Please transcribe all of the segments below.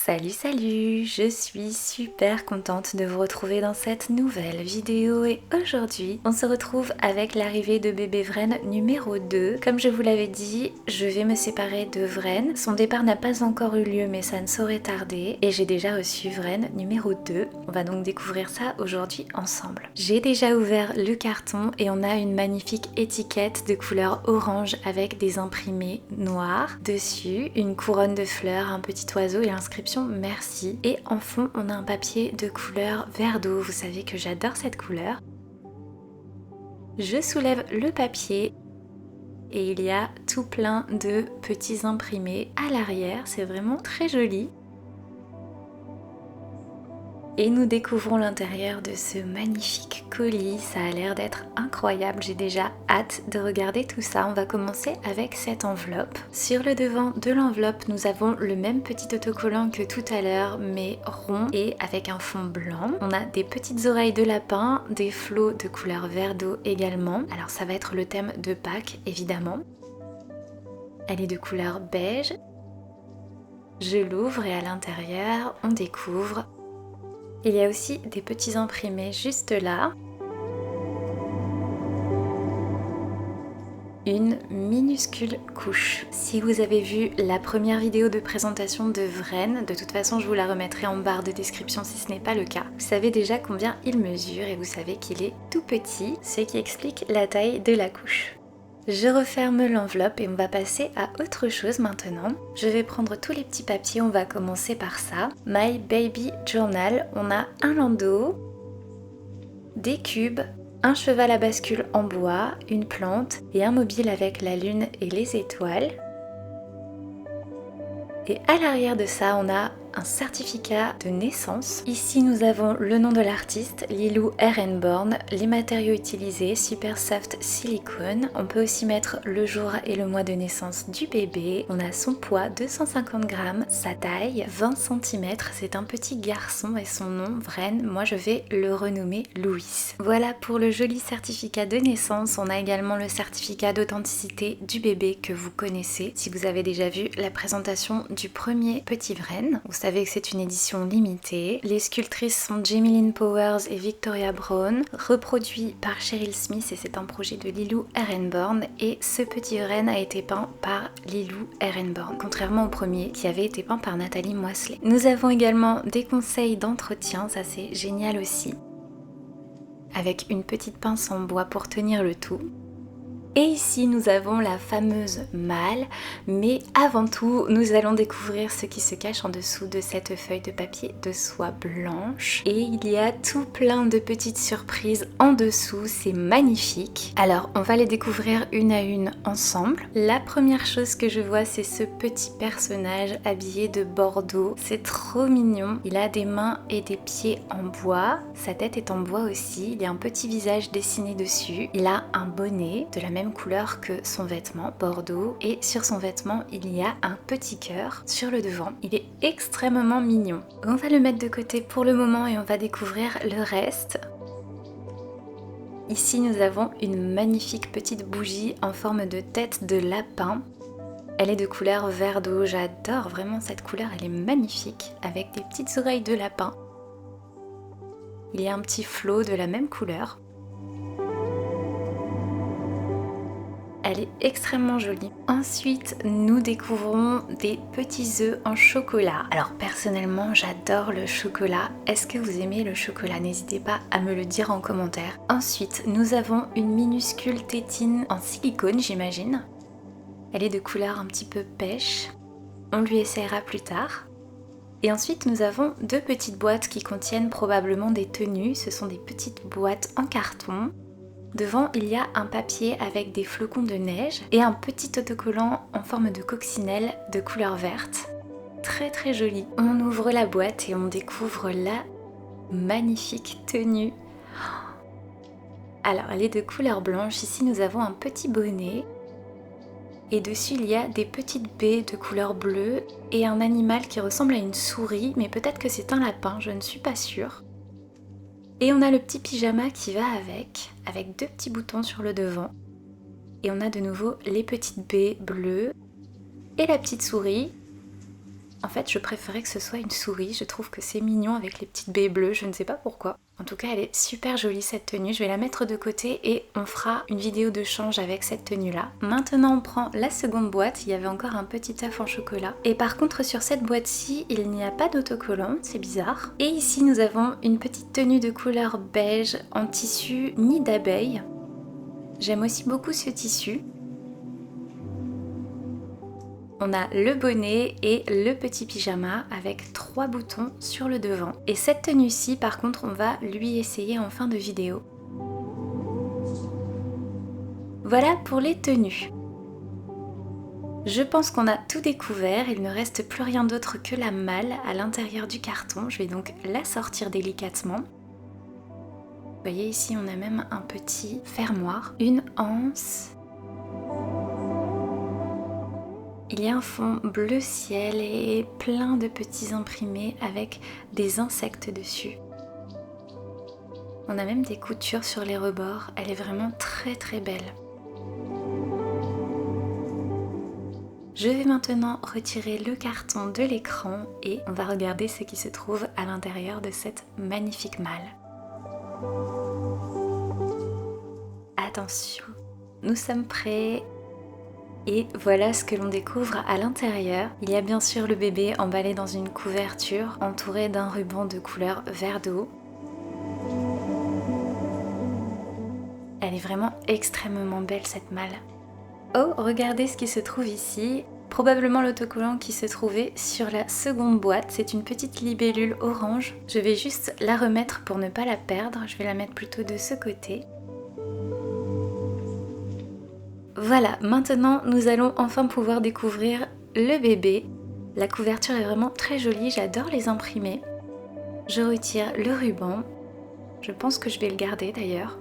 Salut, salut! Je suis super contente de vous retrouver dans cette nouvelle vidéo et aujourd'hui on se retrouve avec l'arrivée de bébé Vren numéro 2. Comme je vous l'avais dit, je vais me séparer de Vren. Son départ n'a pas encore eu lieu mais ça ne saurait tarder et j'ai déjà reçu Vren numéro 2. On va donc découvrir ça aujourd'hui ensemble. J'ai déjà ouvert le carton et on a une magnifique étiquette de couleur orange avec des imprimés noirs. Dessus, une couronne de fleurs, un petit oiseau et l'inscription merci. Et en fond, on a un papier de couleur vert d'eau. Vous savez que j'adore cette couleur. Je soulève le papier et il y a tout plein de petits imprimés à l'arrière. C'est vraiment très joli. Et nous découvrons l'intérieur de ce magnifique colis, ça a l'air d'être incroyable, j'ai déjà hâte de regarder tout ça. On va commencer avec cette enveloppe. Sur le devant de l'enveloppe, nous avons le même petit autocollant que tout à l'heure, mais rond et avec un fond blanc. On a des petites oreilles de lapin, des flots de couleur vert d'eau également. Alors ça va être le thème de Pâques, évidemment. Elle est de couleur beige. Je l'ouvre et à l'intérieur, on découvre. Il y a aussi des petits imprimés juste là. Une minuscule couche. Si vous avez vu la première vidéo de présentation de Vren, de toute façon je vous la remettrai en barre de description si ce n'est pas le cas. Vous savez déjà combien il mesure et vous savez qu'il est tout petit, ce qui explique la taille de la couche. Je referme l'enveloppe et on va passer à autre chose maintenant. Je vais prendre tous les petits papiers, on va commencer par ça. My Baby Journal, on a un landau, des cubes, un cheval à bascule en bois, une plante et un mobile avec la lune et les étoiles. Et à l'arrière de ça, on a un certificat de naissance. Ici, nous avons le nom de l'artiste, Lilou Ehrenborn, les matériaux utilisés, Super Soft Silicone. On peut aussi mettre le jour et le mois de naissance du bébé. On a son poids, 250 grammes, sa taille, 20 cm. C'est un petit garçon et son nom, Vren, moi je vais le renommer Louis. Voilà pour le joli certificat de naissance. On a également le certificat d'authenticité du bébé que vous connaissez. Si vous avez déjà vu la présentation du premier petit Vren, vous savez que c'est une édition limitée. Les sculptrices sont Jemilyn Powers et Victoria Brown, reproduit par Cheryl Smith et c'est un projet de Lilou Ehrenborn et ce petit Vren a été peint par Lilou Ehrenborn, contrairement au premier qui avait été peint par Nathalie Moisselet. Nous avons également des conseils d'entretien, ça c'est génial aussi, avec une petite pince en bois pour tenir le tout. Et ici nous avons la fameuse malle, mais avant tout nous allons découvrir ce qui se cache en dessous de cette feuille de papier de soie blanche. Et il y a tout plein de petites surprises en dessous, c'est magnifique. Alors on va les découvrir une à une ensemble. La première chose que je vois c'est ce petit personnage habillé de bordeaux, c'est trop mignon. Il a des mains et des pieds en bois, sa tête est en bois aussi, il y a un petit visage dessiné dessus. Il a un bonnet de la même couleur que son vêtement, bordeaux, et sur son vêtement il y a un petit cœur sur le devant. Il est extrêmement mignon. On va le mettre de côté pour le moment et on va découvrir le reste. Ici nous avons une magnifique petite bougie en forme de tête de lapin. Elle est de couleur vert d'eau, j'adore vraiment cette couleur, elle est magnifique avec des petites oreilles de lapin. Il y a un petit flot de la même couleur. Elle est extrêmement jolie. Ensuite, nous découvrons des petits œufs en chocolat. Alors personnellement, j'adore le chocolat. Est-ce que vous aimez le chocolat? N'hésitez pas à me le dire en commentaire. Ensuite, nous avons une minuscule tétine en silicone, j'imagine. Elle est de couleur un petit peu pêche. On lui essaiera plus tard. Et ensuite, nous avons deux petites boîtes qui contiennent probablement des tenues. Ce sont des petites boîtes en carton. Devant, il y a un papier avec des flocons de neige et un petit autocollant en forme de coccinelle de couleur verte. Très très joli. On ouvre la boîte et on découvre la magnifique tenue. Alors, elle est de couleur blanche. Ici, nous avons un petit bonnet. Et dessus, il y a des petites baies de couleur bleue et un animal qui ressemble à une souris, mais peut-être que c'est un lapin, je ne suis pas sûre. Et on a le petit pyjama qui va avec deux petits boutons sur le devant. Et on a de nouveau les petites baies bleues et la petite souris. En fait, je préférais que ce soit une souris, je trouve que c'est mignon avec les petites baies bleues, je ne sais pas pourquoi. En tout cas, elle est super jolie cette tenue, je vais la mettre de côté et on fera une vidéo de change avec cette tenue-là. Maintenant, on prend la seconde boîte, il y avait encore un petit œuf en chocolat. Et par contre, sur cette boîte-ci, il n'y a pas d'autocollant, c'est bizarre. Et ici, nous avons une petite tenue de couleur beige en tissu nid d'abeille. J'aime aussi beaucoup ce tissu. On a le bonnet et le petit pyjama avec 3 boutons sur le devant. Et cette tenue-ci, par contre, on va lui essayer en fin de vidéo. Voilà pour les tenues. Je pense qu'on a tout découvert, il ne reste plus rien d'autre que la malle à l'intérieur du carton. Je vais donc la sortir délicatement. Vous voyez ici, on a même un petit fermoir, une anse. Il y a un fond bleu ciel et plein de petits imprimés avec des insectes dessus. On a même des coutures sur les rebords, elle est vraiment très très belle. Je vais maintenant retirer le carton de l'écran et on va regarder ce qui se trouve à l'intérieur de cette magnifique malle. Attention, nous sommes prêts. Et voilà ce que l'on découvre à l'intérieur. Il y a bien sûr le bébé emballé dans une couverture entouré d'un ruban de couleur vert d'eau. Elle est vraiment extrêmement belle cette malle. Oh, regardez ce qui se trouve ici. Probablement l'autocollant qui se trouvait sur la seconde boîte. C'est une petite libellule orange. Je vais juste la remettre pour ne pas la perdre. Je vais la mettre plutôt de ce côté. Voilà, maintenant nous allons enfin pouvoir découvrir le bébé. La couverture est vraiment très jolie, j'adore les imprimer. Je retire le ruban, je pense que je vais le garder d'ailleurs.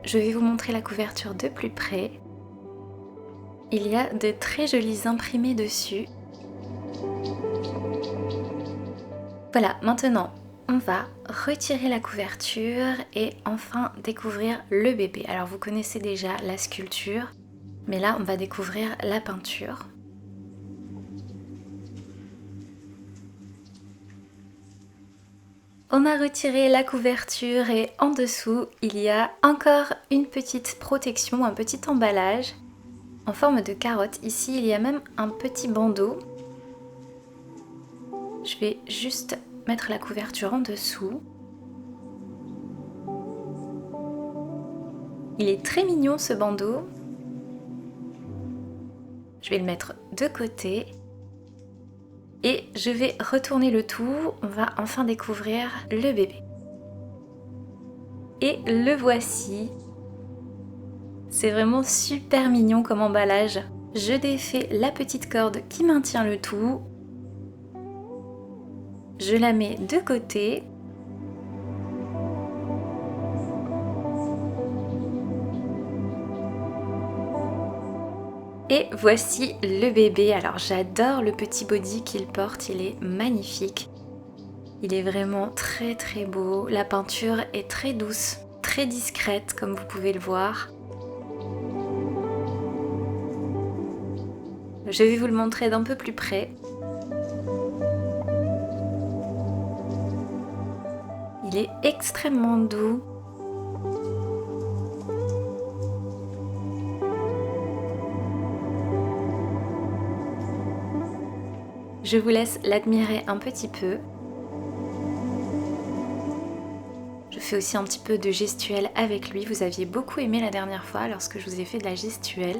Je vais vous montrer la couverture de plus près. Il y a de très jolis imprimés dessus. Voilà, maintenant on va retirer la couverture et enfin découvrir le bébé. Alors vous connaissez déjà la sculpture, mais là on va découvrir la peinture. On a retiré la couverture et en dessous il y a encore une petite protection, un petit emballage en forme de carotte. Ici il y a même un petit bandeau. Je vais juste mettre la couverture en dessous. Il est très mignon ce bandeau. Je vais le mettre de côté. Et je vais retourner le tout. On va enfin découvrir le bébé. Et le voici. C'est vraiment super mignon comme emballage. Je défais la petite corde qui maintient le tout. Je la mets de côté. Et voici le bébé. Alors j'adore le petit body qu'il porte, il est magnifique. Il est vraiment très très beau. La peinture est très douce, très discrète comme vous pouvez le voir. Je vais vous le montrer d'un peu plus près. Il est extrêmement doux. Je vous laisse l'admirer un petit peu. Je fais aussi un petit peu de gestuelle avec lui. Vous aviez beaucoup aimé la dernière fois lorsque je vous ai fait de la gestuelle.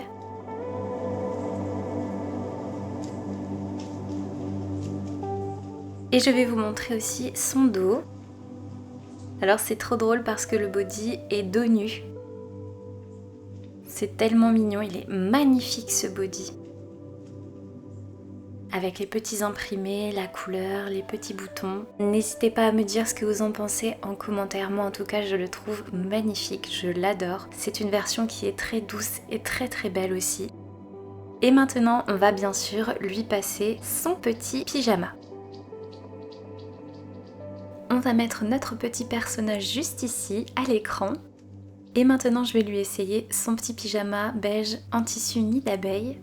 Et je vais vous montrer aussi son dos. Alors c'est trop drôle parce que le body est dos nu. C'est tellement mignon, il est magnifique ce body. Avec les petits imprimés, la couleur, les petits boutons. N'hésitez pas à me dire ce que vous en pensez en commentaire. Moi en tout cas je le trouve magnifique, je l'adore. C'est une version qui est très douce et très très belle aussi. Et maintenant on va bien sûr lui passer son petit pyjama. On va mettre notre petit personnage juste ici à l'écran. Et maintenant je vais lui essayer son petit pyjama beige en tissu nid d'abeille.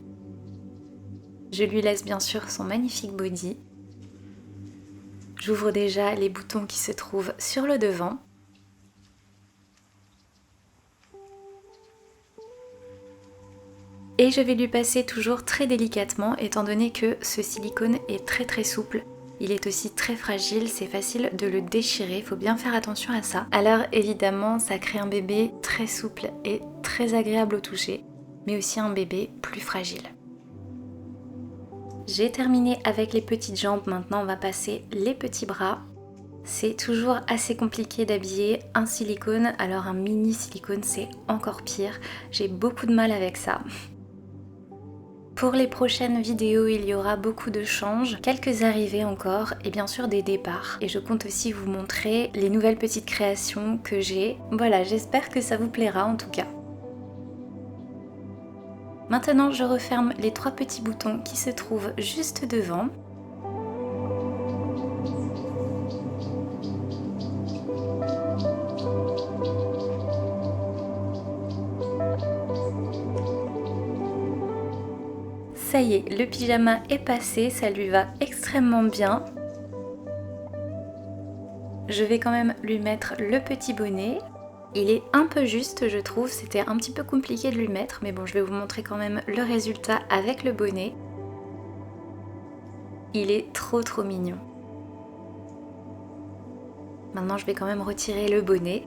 Je lui laisse bien sûr son magnifique body. J'ouvre déjà les boutons qui se trouvent sur le devant. Et je vais lui passer toujours très délicatement étant donné que ce silicone est très souple. Il est aussi très fragile, c'est facile de le déchirer, il faut bien faire attention à ça. Alors évidemment, ça crée un bébé très souple et très agréable au toucher, mais aussi un bébé plus fragile. J'ai terminé avec les petites jambes, maintenant on va passer les petits bras. C'est toujours assez compliqué d'habiller un silicone, alors un mini silicone c'est encore pire, j'ai beaucoup de mal avec ça. Pour les prochaines vidéos, il y aura beaucoup de changes, quelques arrivées encore et bien sûr des départs. Et je compte aussi vous montrer les nouvelles petites créations que j'ai. Voilà, j'espère que ça vous plaira en tout cas. Maintenant, je referme les 3 petits boutons qui se trouvent juste devant. Ça y est, le pyjama est passé, ça lui va extrêmement bien. Je vais quand même lui mettre le petit bonnet. Il est un peu juste, je trouve, c'était un petit peu compliqué de lui mettre, mais bon, je vais vous montrer quand même le résultat avec le bonnet. Il est trop mignon. Maintenant, je vais quand même retirer le bonnet.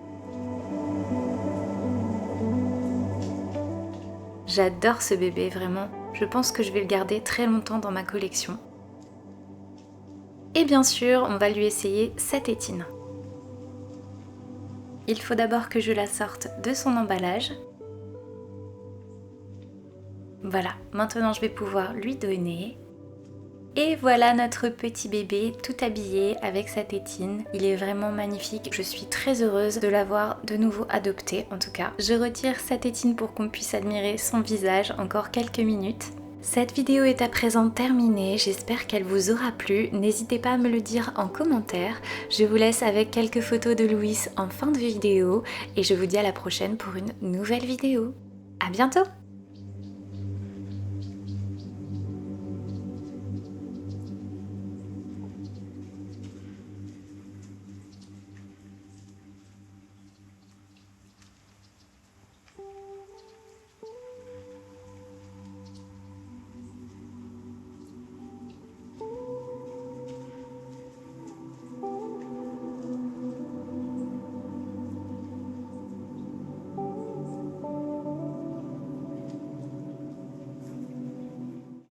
J'adore ce bébé, vraiment. Je pense que je vais le garder très longtemps dans ma collection. Et bien sûr, on va lui essayer sa tétine. Il faut d'abord que je la sorte de son emballage. Voilà, maintenant je vais pouvoir lui donner. Et voilà notre petit bébé tout habillé avec sa tétine. Il est vraiment magnifique. Je suis très heureuse de l'avoir de nouveau adopté en tout cas. Je retire sa tétine pour qu'on puisse admirer son visage encore quelques minutes. Cette vidéo est à présent terminée, j'espère qu'elle vous aura plu. N'hésitez pas à me le dire en commentaire. Je vous laisse avec quelques photos de Louis en fin de vidéo et je vous dis à la prochaine pour une nouvelle vidéo. À bientôt!